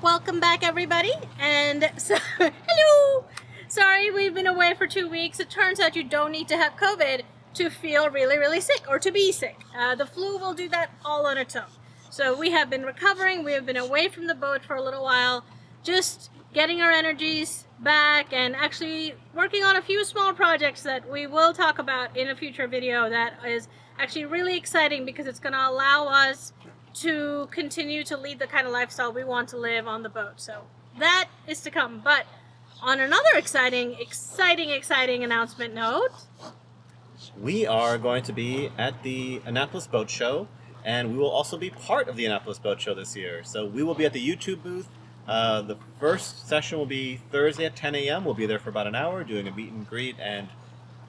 Welcome back, everybody. And so, hello. Sorry, we've been away for 2 weeks. It turns out you don't need to have COVID to feel really, really sick or to be sick. The flu will do that all on its own. So we have been recovering. We have been away from the boat for a little while, just getting our energies back and actually working on a few small projects that we will talk about in a future video that is actually really exciting because it's going to allow us to continue to lead the kind of lifestyle we want to live on the boat. So that is to come. But on another exciting announcement note, we are going to be at the Annapolis Boat Show, and we will also be part of the Annapolis Boat Show this year. So we will be at the YouTube booth. The first session will be Thursday at 10 a.m. We'll be there for about an hour doing a meet and greet and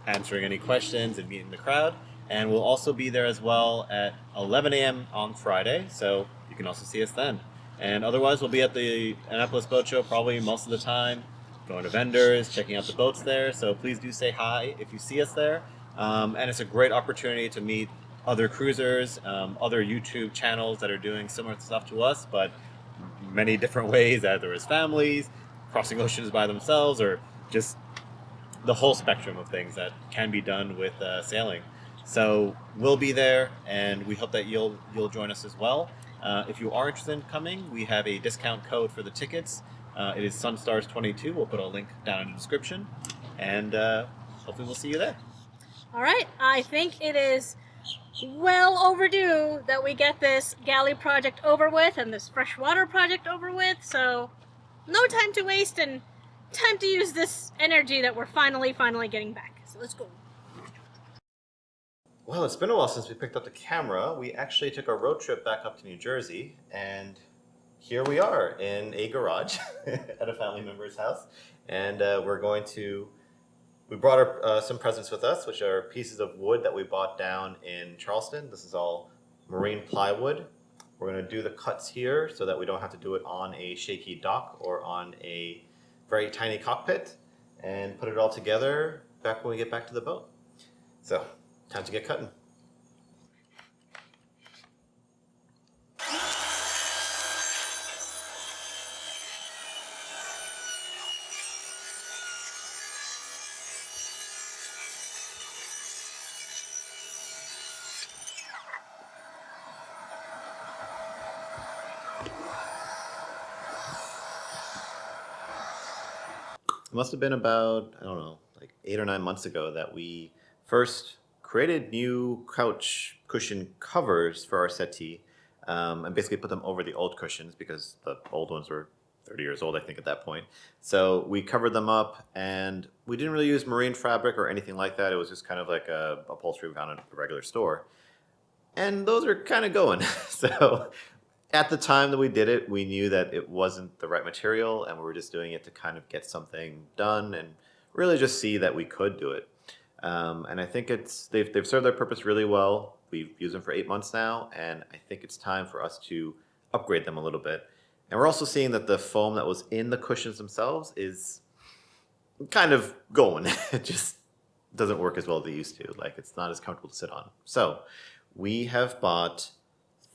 answering any questions and meeting the crowd. And we'll also be there as well at 11 a.m. on Friday, so you can also see us then. And otherwise, we'll be at the Annapolis Boat Show probably most of the time, going to vendors, checking out the boats there. So please do say hi if you see us there. And it's a great opportunity to meet other cruisers, other YouTube channels that are doing similar stuff to us, but many different ways, either as families, crossing oceans by themselves, or just the whole spectrum of things that can be done with sailing. So we'll be there, and we hope that you'll join us as well. If you are interested in coming, we have a discount code for the tickets. It is Sunstars22. We'll put a link down in the description, and hopefully we'll see you there. all right, I think it is well overdue that we get this galley project over with and this freshwater project over with. So no time to waste and time to use this energy that we're finally getting back. So let's go. Well, it's been a while since we picked up the camera. We actually took a road trip back up to New Jersey, and here we are in a garage at a family member's house. And we brought some presents with us, which are pieces of wood that we bought down in Charleston. This is all marine plywood. We're going to do the cuts here so that we don't have to do it on a shaky dock or on a very tiny cockpit, and put it all together back when we get back to the boat. So, time to get cutting. It must have been about, I don't know, like 8 or 9 months ago that we first created new couch cushion covers for our settee, and basically put them over the old cushions because the old ones were 30 years old, I think, at that point. So we covered them up, and we didn't really use marine fabric or anything like that. It was just kind of like a upholstery we found at a regular store. And those are kind of going. So at the time that we did it, we knew that it wasn't the right material, and we were just doing it to kind of get something done and really just see that we could do it. And I think they've served their purpose really well. We've used them for 8 months now, and I think it's time for us to upgrade them a little bit. And we're also seeing that the foam that was in the cushions themselves is kind of going. It just doesn't work as well as they used to. Like, it's not as comfortable to sit on. So we have bought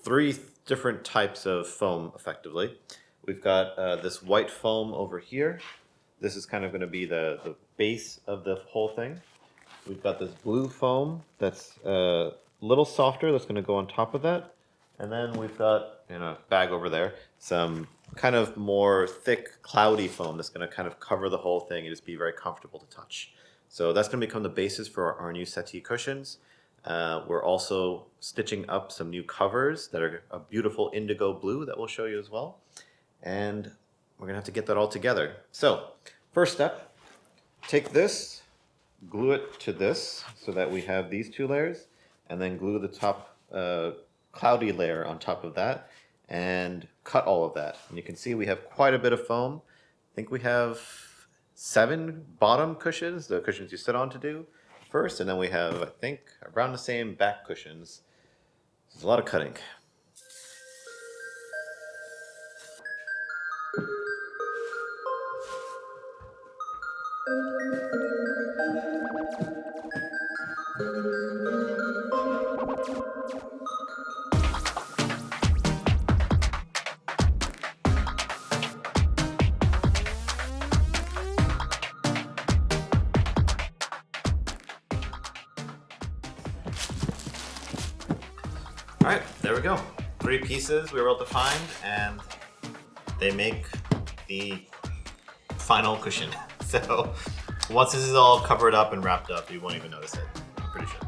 3 different types of foam, effectively. We've got this white foam over here. This is kind of going to be the base of the whole thing. We've got this blue foam that's a little softer that's going to go on top of that. And then we've got, in a bag over there, some kind of more thick, cloudy foam that's going to kind of cover the whole thing and just be very comfortable to touch. So that's going to become the basis for our new settee cushions. We're also stitching up some new covers that are a beautiful indigo blue that we'll show you as well. And we're going to have to get that all together. So, first step, take this, glue it to this so that we have these 2 layers, and then glue the top cloudy layer on top of that, and cut all of that. And you can see we have quite a bit of foam. I think we have 7 bottom cushions, the cushions you sit on, to do first, and then we have, I think, around the same back cushions. There's a lot of cutting. All right, there we go. 3 pieces we were able to find, and they make the final cushion. So once this is all covered up and wrapped up, you won't even notice it, I'm pretty sure.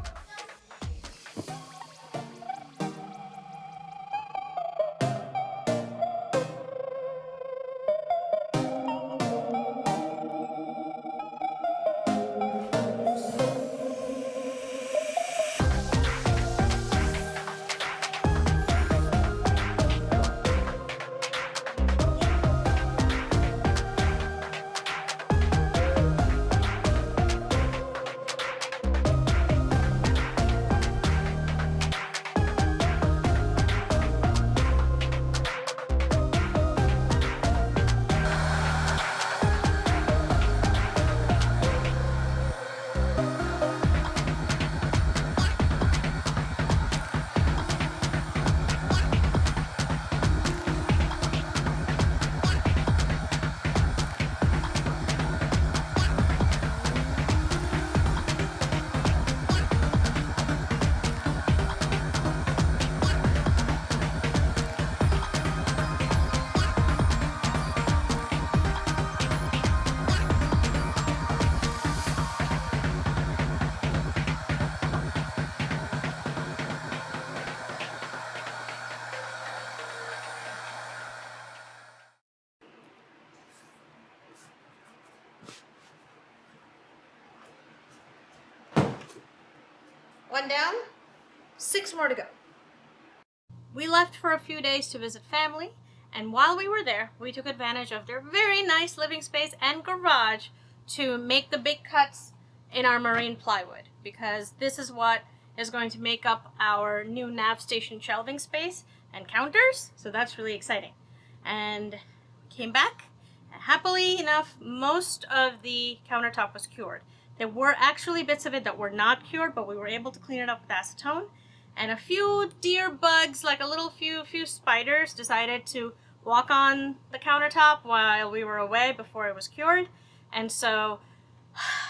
One down, 6 more to go. We left for a few days to visit family, and while we were there, we took advantage of their very nice living space and garage to make the big cuts in our marine plywood, because this is what is going to make up our new nav station shelving space and counters, so that's really exciting. And came back, and happily enough, most of the countertop was cured. There were actually bits of it that were not cured, but we were able to clean it up with acetone. And a few deer bugs, like a few spiders, decided to walk on the countertop while we were away before it was cured. And so,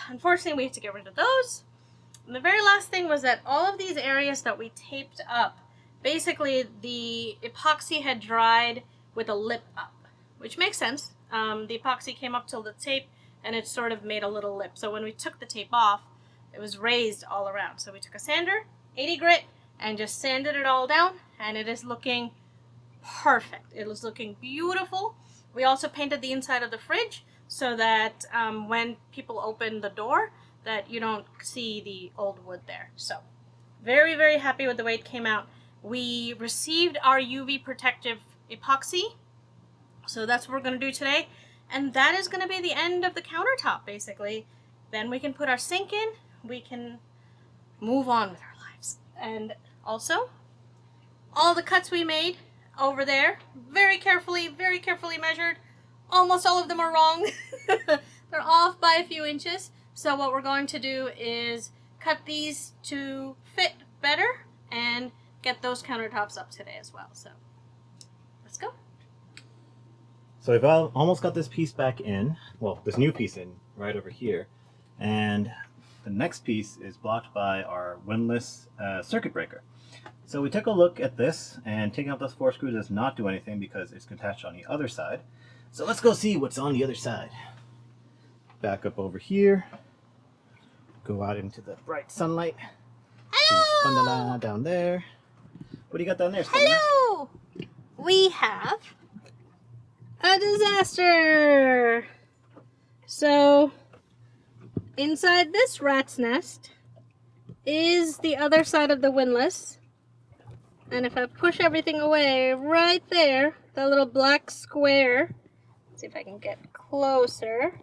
unfortunately, we had to get rid of those. And the very last thing was that all of these areas that we taped up, basically the epoxy had dried with a lip up, which makes sense. The epoxy came up till the tape, and it sort of made a little lip. So when we took the tape off, it was raised all around. So we took a sander, 80 grit, and just sanded it all down, and it is looking perfect. It was looking beautiful. We also painted the inside of the fridge so that when people open the door, that you don't see the old wood there. So very, very happy with the way it came out. We received our UV protective epoxy, so that's what we're going to do today. And that is going to be the end of the countertop, basically. Then we can put our sink in. We can move on with our lives. And also, all the cuts we made over there, very carefully measured. Almost all of them are wrong. They're off by a few inches. So what we're going to do is cut these to fit better and get those countertops up today as well. So let's go. So we've almost got this piece back in, well, this new piece in right over here, and the next piece is blocked by our windlass circuit breaker. So we took a look at this, and taking out those 4 screws does not do anything because it's attached on the other side. So let's go see what's on the other side. Back up over here, go out into the bright sunlight. Hello! Spandana down there. What do you got down there, Spandana? Hello! We have a disaster! So, inside this rat's nest is the other side of the windlass. And if I push everything away, right there, that little black square, let's see if I can get closer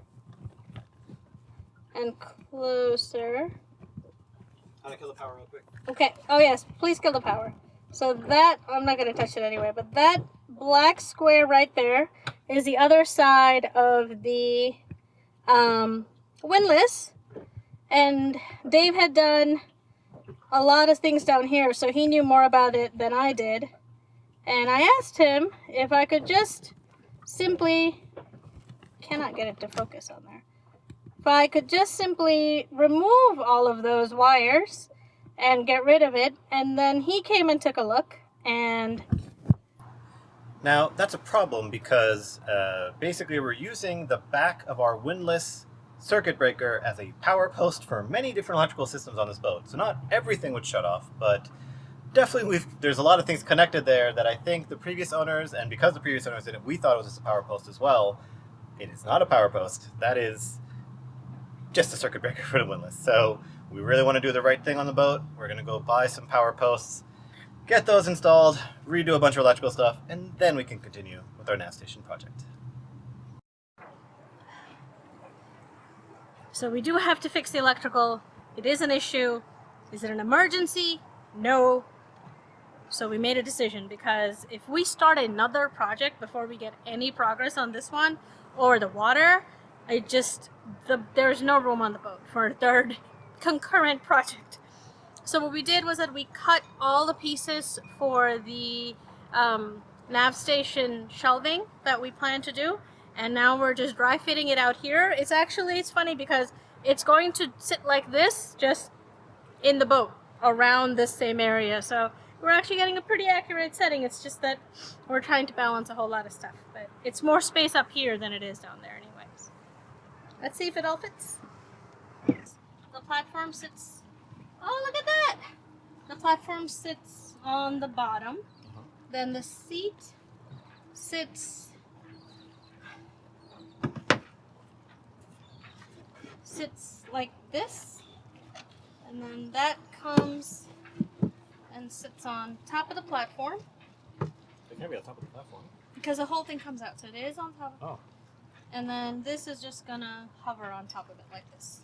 and closer. I'm gonna kill the power real quick. Okay, oh yes, please kill the power. So that, I'm not going to touch it anyway, but that black square right there is the other side of the windlass. And Dave had done a lot of things down here, so he knew more about it than I did. And I asked him if I could just simply, cannot get it to focus on there, if I could just simply remove all of those wires and get rid of it. And then he came and took a look, and Now, that's a problem because basically we're using the back of our windlass circuit breaker as a power post for many different electrical systems on this boat. So not everything would shut off, but definitely there's a lot of things connected there that I think the previous owners, and because the previous owners did it, we thought it was just a power post as well. It is not a power post. That is just a circuit breaker for the windlass. So we really want to do the right thing on the boat. We're going to go buy some power posts, get those installed, redo a bunch of electrical stuff, and then we can continue with our nav station project. so we do have to fix the electrical. It is an issue. Is it an emergency? No. So we made a decision, because if we start another project before we get any progress on this one or the water, there's no room on the boat for a third concurrent project. So what we did was that we cut all the pieces for the nav station shelving that we plan to do, and now we're just dry fitting it out here. It's funny because it's going to sit like this, just in the boat around this same area. So we're actually getting a pretty accurate setting. It's just that we're trying to balance a whole lot of stuff, but it's more space up here than it is down there anyways. Let's see if it all fits. The platform sits, oh, look at that! The platform sits on the bottom. Then the seat sits like this. And then that comes and sits on top of the platform. It can't be on top of the platform. Because the whole thing comes out, so it is on top. Oh. And then this is just gonna hover on top of it like this.